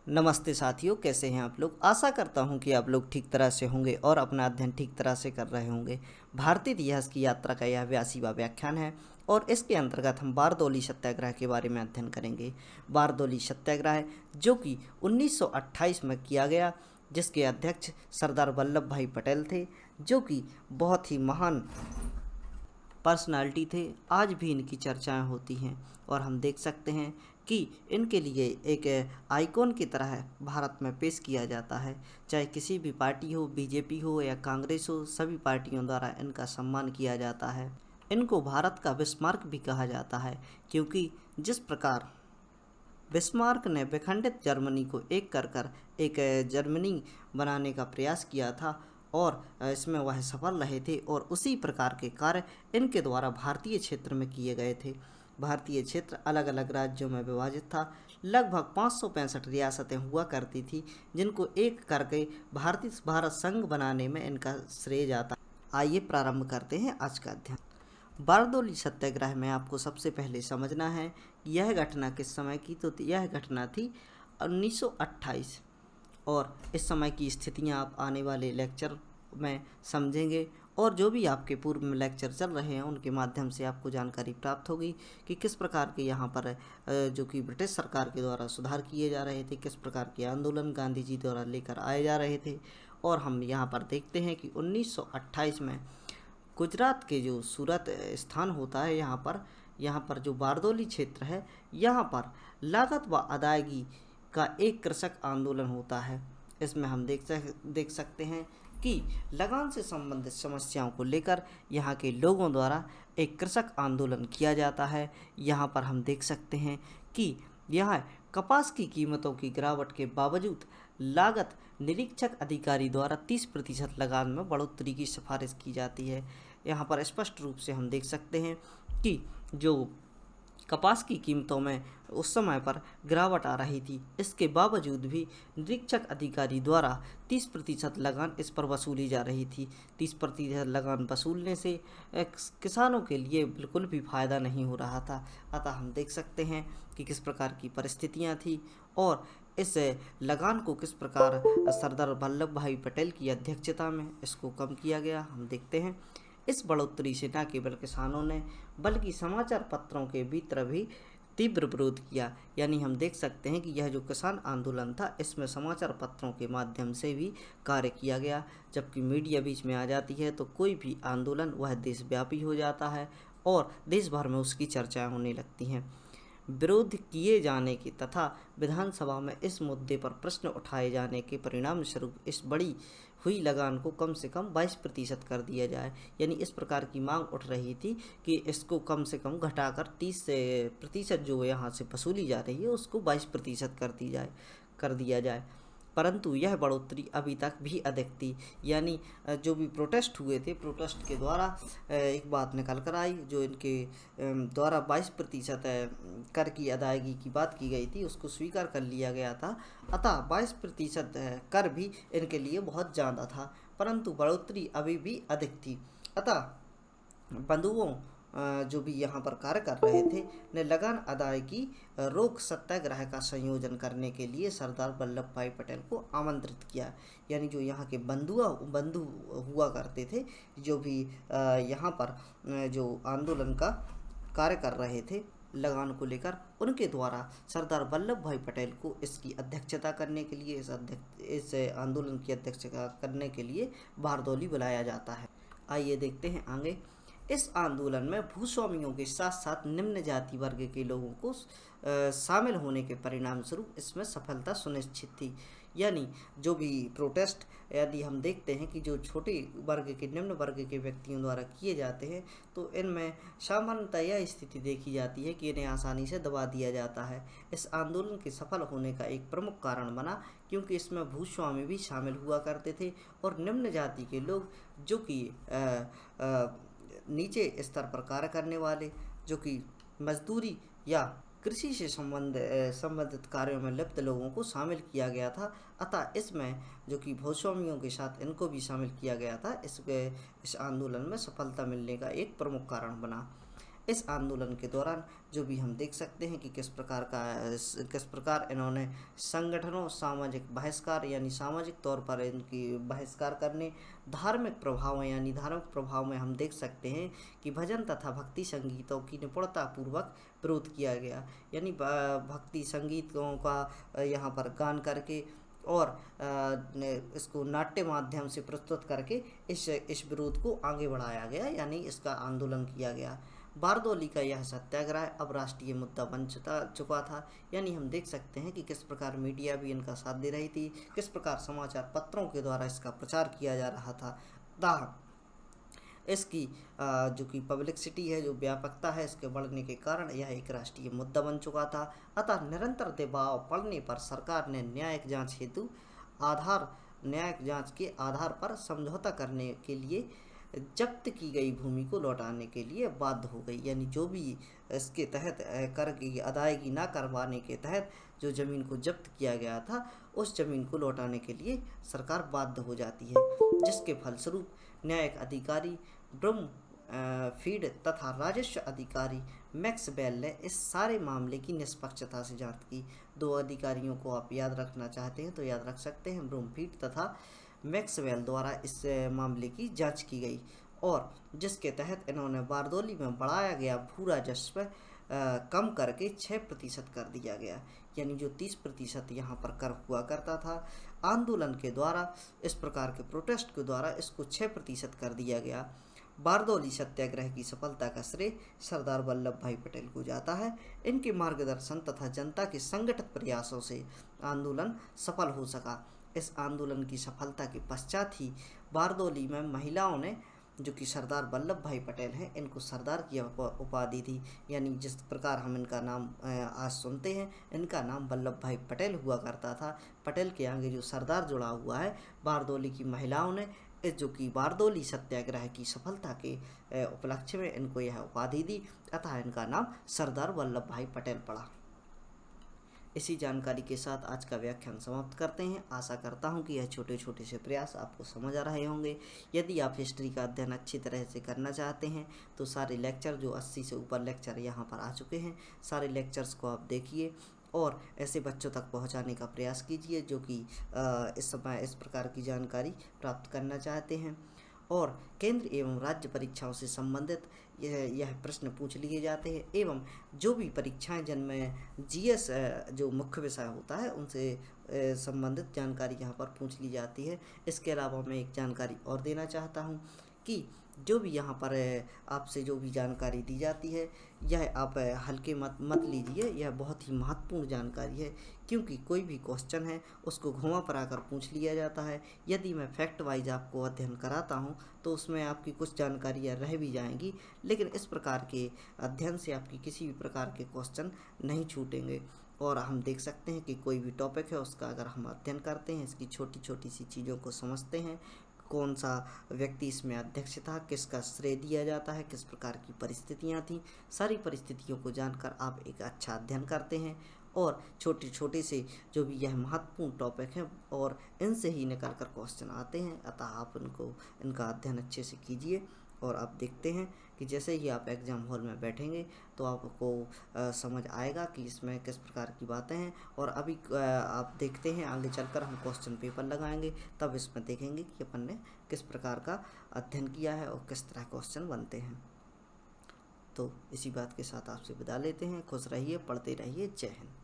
नमस्ते साथियों, कैसे हैं आप लोग। आशा करता हूं कि आप लोग ठीक तरह से होंगे और अपना अध्ययन ठीक तरह से कर रहे होंगे। भारतीय इतिहास की यात्रा का यह 82वां व्याख्यान है और इसके अंतर्गत हम बारदौली सत्याग्रह के बारे में अध्ययन करेंगे। बारदौली सत्याग्रह जो कि 1928 में किया गया, जिसके अध्यक्ष सरदार वल्लभ भाई पटेल थे, जो कि बहुत ही महान पर्सनालिटी थे। आज भी इनकी चर्चाएं होती हैं और हम देख सकते हैं कि इनके लिए एक आइकॉन की तरह भारत में पेश किया जाता है। चाहे किसी भी पार्टी हो, बीजेपी हो या कांग्रेस हो, सभी पार्टियों द्वारा इनका सम्मान किया जाता है। इनको भारत का बिस्मार्क भी कहा जाता है, क्योंकि जिस प्रकार बिस्मार्क ने विखंडित जर्मनी को एक कर एक जर्मनी बनाने का प्रयास किया था और इसमें वह सफल रहे थे, और उसी प्रकार के कार्य इनके द्वारा भारतीय क्षेत्र में किए गए थे। भारतीय क्षेत्र अलग अलग राज्यों में विभाजित था। लगभग 565 रियासतें हुआ करती थी, जिनको एक करके भारत संघ बनाने में इनका श्रेय जाता। आइए प्रारंभ करते हैं आज का अध्ययन। बारदौली सत्याग्रह में आपको सबसे पहले समझना है कि यह घटना किस समय की। तो यह घटना थी 1928, और इस समय की स्थितियां आप आने वाले लेक्चर में समझेंगे, और जो भी आपके पूर्व में लेक्चर चल रहे हैं उनके माध्यम से आपको जानकारी प्राप्त होगी कि किस प्रकार के यहाँ पर जो कि ब्रिटिश सरकार के द्वारा सुधार किए जा रहे थे, किस प्रकार के आंदोलन गांधी जी द्वारा लेकर आए जा रहे थे। और हम यहाँ पर देखते हैं कि 1928 में गुजरात के जो सूरत स्थान होता है, यहाँ पर जो बारदौली क्षेत्र है, यहाँ पर लागत व अदायगी का एक कृषक आंदोलन होता है। इसमें हम देख सकते हैं कि लगान से संबंधित समस्याओं को लेकर यहाँ के लोगों द्वारा एक कृषक आंदोलन किया जाता है। यहाँ पर हम देख सकते हैं कि यहाँ कपास की कीमतों की गिरावट के बावजूद लागत निरीक्षक अधिकारी द्वारा 30% लगान में बढ़ोतरी की सिफारिश की जाती है। यहाँ पर स्पष्ट रूप से हम देख सकते हैं कि जो कपास की कीमतों में उस समय पर गिरावट आ रही थी, इसके बावजूद भी निरीक्षक अधिकारी द्वारा 30% लगान इस पर वसूली जा रही थी। 30% लगान वसूलने से किसानों के लिए बिल्कुल भी फ़ायदा नहीं हो रहा था। अतः हम देख सकते हैं कि किस प्रकार की परिस्थितियां थी, और इस लगान को किस प्रकार सरदार वल्लभ भाई पटेल की अध्यक्षता में इसको कम किया गया। हम देखते हैं इस बढ़ोतरी से न केवल किसानों ने बल्कि समाचार पत्रों के भीतर भी तीव्र विरोध किया। यानी हम देख सकते हैं कि यह जो किसान आंदोलन था, इसमें समाचार पत्रों के माध्यम से भी कार्य किया गया। जबकि मीडिया बीच में आ जाती है तो कोई भी आंदोलन वह देशव्यापी हो जाता है और देश भर में उसकी चर्चाएं होने लगती हैं। विरोध किए जाने के तथा विधानसभा में इस मुद्दे पर प्रश्न उठाए जाने के परिणाम स्वरूप इस बड़ी हुई लगान को कम से कम 22% कर दिया जाए। यानी इस प्रकार की मांग उठ रही थी कि इसको कम से कम घटाकर 30% जो यहाँ से वसूली जा रही है उसको 22% कर दिया जाए। परंतु यह बढ़ोतरी अभी तक भी अधिक थी। यानी जो भी प्रोटेस्ट हुए थे, प्रोटेस्ट के द्वारा एक बात निकल कर आई, जो इनके द्वारा 22% कर की अदायगी की बात की गई थी, उसको स्वीकार कर लिया गया था। अतः 22% कर भी इनके लिए बहुत ज़्यादा था, परंतु बढ़ोतरी अभी भी अधिक थी। अतः बंधुओं जो भी यहाँ पर कार्य कर रहे थे ने लगान अदायगी रोक सत्याग्रह का संयोजन करने के लिए सरदार वल्लभ भाई पटेल को आमंत्रित किया। यानी जो यहाँ के बंधु हुआ करते थे, जो भी यहाँ पर जो आंदोलन का कार्य कर रहे थे लगान को लेकर, उनके द्वारा सरदार वल्लभ भाई पटेल को इसकी अध्यक्षता करने के लिए, इस आंदोलन की अध्यक्षता करने के लिए बारदौली बुलाया जाता है। आइए देखते हैं आगे। इस आंदोलन में भूस्वामियों के साथ साथ निम्न जाति वर्ग के लोगों को शामिल होने के परिणाम स्वरूप इसमें सफलता सुनिश्चित थी। यानी जो भी प्रोटेस्ट यदि हम देखते हैं कि जो छोटे वर्ग के, निम्न वर्ग के व्यक्तियों द्वारा किए जाते हैं, तो इनमें सामान्यतः यह स्थिति देखी जाती है कि इन्हें आसानी से दबा दिया जाता है। इस आंदोलन के सफल होने का एक प्रमुख कारण बना क्योंकि इसमें भूस्वामी भी शामिल हुआ करते थे और निम्न जाति के लोग, जो कि नीचे स्तर पर कार्य करने वाले, जो कि मजदूरी या कृषि से संबंधित कार्यों में लिप्त लोगों को शामिल किया गया था। अतः इसमें जो कि भूस्वामियों के साथ इनको भी शामिल किया गया था, इस आंदोलन में सफलता मिलने का एक प्रमुख कारण बना। इस आंदोलन के दौरान जो भी हम देख सकते हैं कि किस प्रकार इन्होंने संगठनों, सामाजिक बहिष्कार यानी सामाजिक तौर पर इनकी बहिष्कार करने, धार्मिक प्रभाव में हम देख सकते हैं कि भजन तथा भक्ति संगीतों की निपुणतापूर्वक विरोध किया गया, यानी भक्ति संगीतों का यहाँ पर गान करके और इसको नाट्य माध्यम से प्रस्तुत करके इस विरोध को आगे बढ़ाया गया, यानी इसका आंदोलन किया गया। बारदौली का यह सत्याग्रह अब राष्ट्रीय मुद्दा बन चुका था, यानी हम देख सकते हैं कि किस प्रकार मीडिया भी इनका साथ दे रही थी, किस प्रकार समाचार पत्रों के द्वारा इसका प्रचार किया जा रहा था। इसकी जो कि पब्लिसिटी है, जो व्यापकता है, इसके बढ़ने के कारण यह एक राष्ट्रीय मुद्दा बन चुका था। अतः निरंतर दबाव पड़ने पर सरकार ने न्यायिक जांच के आधार पर समझौता करने के लिए जब्त की गई भूमि को लौटाने के लिए बाध्य हो गई, यानी जो भी इसके तहत कर की अदायगी ना करवाने के तहत जो ज़मीन को जब्त किया गया था, उस ज़मीन को लौटाने के लिए सरकार बाध्य हो जाती है, जिसके फलस्वरूप न्यायिक अधिकारी ब्रूम फीड तथा राजस्व अधिकारी मैक्सवेल ने इस सारे मामले की निष्पक्षता से जांच की। दो अधिकारियों को आप याद रखना चाहते हैं तो याद रख सकते हैं, ब्रूम फीड तथा मैक्सवेल द्वारा इस मामले की जांच की गई, और जिसके तहत इन्होंने बारदौली में बढ़ाया गया भू राजस्व कम करके 6% कर दिया गया, यानी जो 30% यहाँ पर कर हुआ करता था, आंदोलन के द्वारा, इस प्रकार के प्रोटेस्ट के द्वारा इसको 6% कर दिया गया। बारदौली सत्याग्रह की सफलता का श्रेय सरदार वल्लभ भाई पटेल को जाता है। इनके मार्गदर्शन तथा जनता के संगठित प्रयासों से आंदोलन सफल हो सका। इस आंदोलन की सफलता के पश्चात ही बारदौली में महिलाओं ने, जो कि सरदार वल्लभ भाई पटेल हैं, इनको सरदार की उपाधि दी, यानी जिस प्रकार हम इनका नाम आज सुनते हैं, इनका नाम वल्लभ भाई पटेल हुआ करता था। पटेल के आगे जो सरदार जुड़ा हुआ है, बारदौली की महिलाओं ने इस जो कि बारदौली सत्याग्रह की सफलता के उपलक्ष्य में इनको यह उपाधि दी, अतः इनका नाम सरदार वल्लभ भाई पटेल पड़ा। इसी जानकारी के साथ आज का व्याख्यान समाप्त करते हैं। आशा करता हूं कि यह छोटे छोटे से प्रयास आपको समझ आ रहे होंगे। यदि आप हिस्ट्री का अध्ययन अच्छी तरह से करना चाहते हैं तो सारे लेक्चर, जो 80 से ऊपर लेक्चर यहाँ पर आ चुके हैं, सारे लेक्चर्स को आप देखिए और ऐसे बच्चों तक पहुंचाने का प्रयास कीजिए जो कि इस समय इस प्रकार की जानकारी प्राप्त करना चाहते हैं। और केंद्र एवं राज्य परीक्षाओं से संबंधित यह प्रश्न पूछ लिए जाते हैं, एवं जो भी परीक्षाएं जिनमें जीएस जो मुख्य विषय होता है उनसे संबंधित जानकारी यहाँ पर पूछ ली जाती है। इसके अलावा मैं एक जानकारी और देना चाहता हूँ कि जो भी यहाँ पर आपसे जो भी जानकारी दी जाती है, यह आप हल्के मत लीजिए, यह बहुत ही महत्वपूर्ण जानकारी है, क्योंकि कोई भी क्वेश्चन है उसको घुमा फिरा कर पूछ लिया जाता है। यदि मैं फैक्ट वाइज आपको अध्ययन कराता हूँ तो उसमें आपकी कुछ जानकारियाँ रह भी जाएंगी, लेकिन इस प्रकार के अध्ययन से आपकी किसी भी प्रकार के क्वेश्चन नहीं छूटेंगे। और हम देख सकते हैं कि कोई भी टॉपिक है उसका अगर हम अध्ययन करते हैं, इसकी छोटी छोटी सी चीज़ों को समझते हैं, कौन सा व्यक्ति इसमें अध्यक्ष था, किसका श्रेय दिया जाता है, किस प्रकार की परिस्थितियां थीं, सारी परिस्थितियों को जानकर आप एक अच्छा अध्ययन करते हैं और छोटे छोटे से जो भी यह महत्वपूर्ण टॉपिक हैं और इनसे ही निकल कर क्वेश्चन आते हैं। अतः आप इनका अध्ययन अच्छे से कीजिए और आप देखते हैं कि जैसे ही आप एग्ज़ाम हॉल में बैठेंगे तो आपको समझ आएगा कि इसमें किस प्रकार की बातें हैं। और अभी आप देखते हैं आगे चलकर हम क्वेश्चन पेपर लगाएंगे, तब इसमें देखेंगे कि अपन ने किस प्रकार का अध्ययन किया है और किस तरह क्वेश्चन बनते हैं। तो इसी बात के साथ आपसे विदा लेते हैं। खुश रहिए, पढ़ते रहिए। जय हिंद।